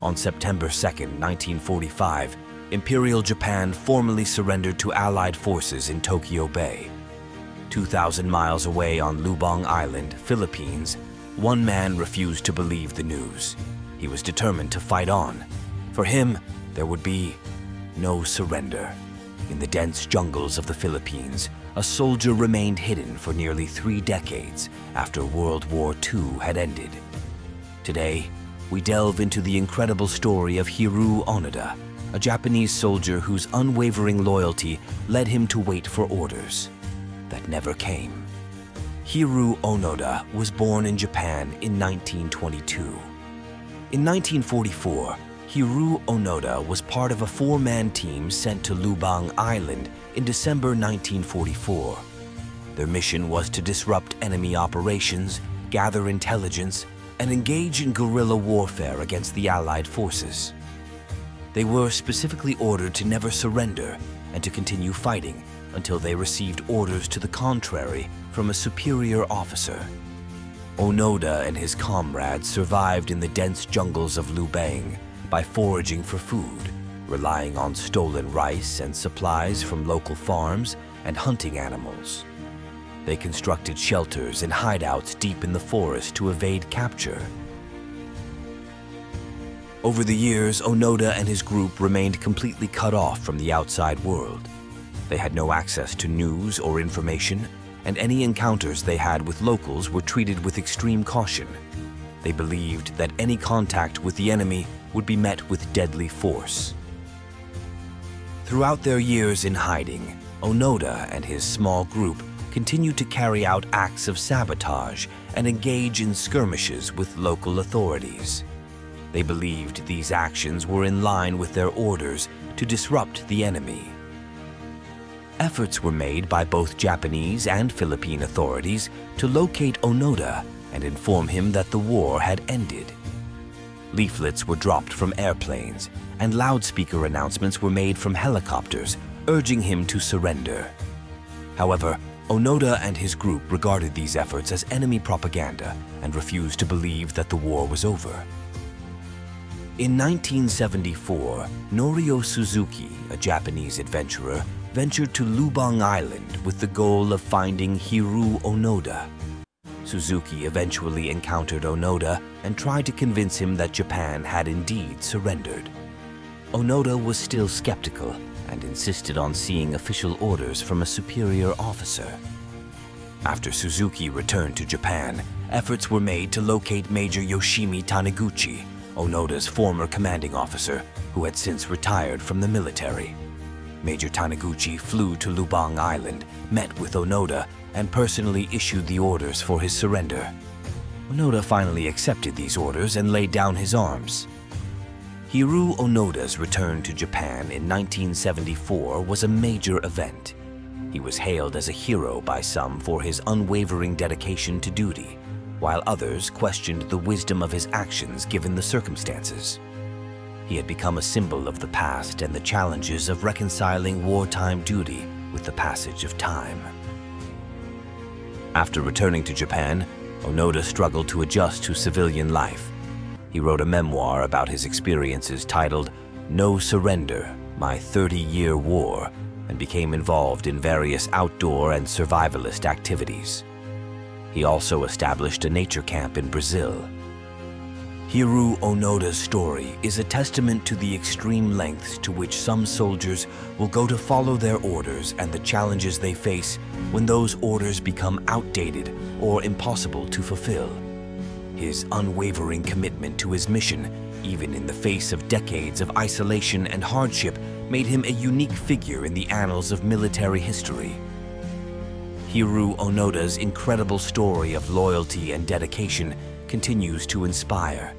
On September 2, 1945, Imperial Japan formally surrendered to Allied forces in Tokyo Bay. 2,000 miles away on Lubang Island, Philippines, one man refused to believe the news. He was determined to fight on. For him, there would be no surrender. In the dense jungles of the Philippines, a soldier remained hidden for nearly 3 decades after World War II had ended. Today, we delve into the incredible story of Hiroo Onoda, a Japanese soldier whose unwavering loyalty led him to wait for orders that never came. Hiroo Onoda was born in Japan in 1922. In 1944, Hiroo Onoda was part of a 4-man team sent to Lubang Island in December 1944. Their mission was to disrupt enemy operations, gather intelligence, and engage in guerrilla warfare against the Allied forces. They were specifically ordered to never surrender and to continue fighting until they received orders to the contrary from a superior officer. Onoda and his comrades survived in the dense jungles of Lubang by foraging for food, relying on stolen rice and supplies from local farms, and hunting animals. They constructed shelters and hideouts deep in the forest to evade capture. Over the years, Onoda and his group remained completely cut off from the outside world. They had no access to news or information, and any encounters they had with locals were treated with extreme caution. They believed that any contact with the enemy would be met with deadly force. Throughout their years in hiding, Onoda and his small group continued to carry out acts of sabotage and engage in skirmishes with local authorities. They believed these actions were in line with their orders to disrupt the enemy. Efforts were made by both Japanese and Philippine authorities to locate Onoda and inform him that the war had ended. Leaflets were dropped from airplanes, and loudspeaker announcements were made from helicopters, urging him to surrender. However, Onoda and his group regarded these efforts as enemy propaganda and refused to believe that the war was over. In 1974, Norio Suzuki, a Japanese adventurer, ventured to Lubang Island with the goal of finding Hiroo Onoda. Suzuki eventually encountered Onoda and tried to convince him that Japan had indeed surrendered. Onoda was still skeptical and insisted on seeing official orders from a superior officer. After Suzuki returned to Japan, efforts were made to locate Major Yoshimi Taniguchi, Onoda's former commanding officer, who had since retired from the military. Major Taniguchi flew to Lubang Island, met with Onoda, and personally issued the orders for his surrender. Onoda finally accepted these orders and laid down his arms. Hiroo Onoda's return to Japan in 1974 was a major event. He was hailed as a hero by some for his unwavering dedication to duty, while others questioned the wisdom of his actions given the circumstances. He had become a symbol of the past and the challenges of reconciling wartime duty with the passage of time. After returning to Japan, Onoda struggled to adjust to civilian life. He wrote a memoir about his experiences titled "No Surrender: My 30-Year War," and became involved in various outdoor and survivalist activities. He also established a nature camp in Brazil. Hiroo Onoda's story is a testament to the extreme lengths to which some soldiers will go to follow their orders and the challenges they face when those orders become outdated or impossible to fulfill. His unwavering commitment to his mission, even in the face of decades of isolation and hardship, made him a unique figure in the annals of military history. Hiroo Onoda's incredible story of loyalty and dedication continues to inspire.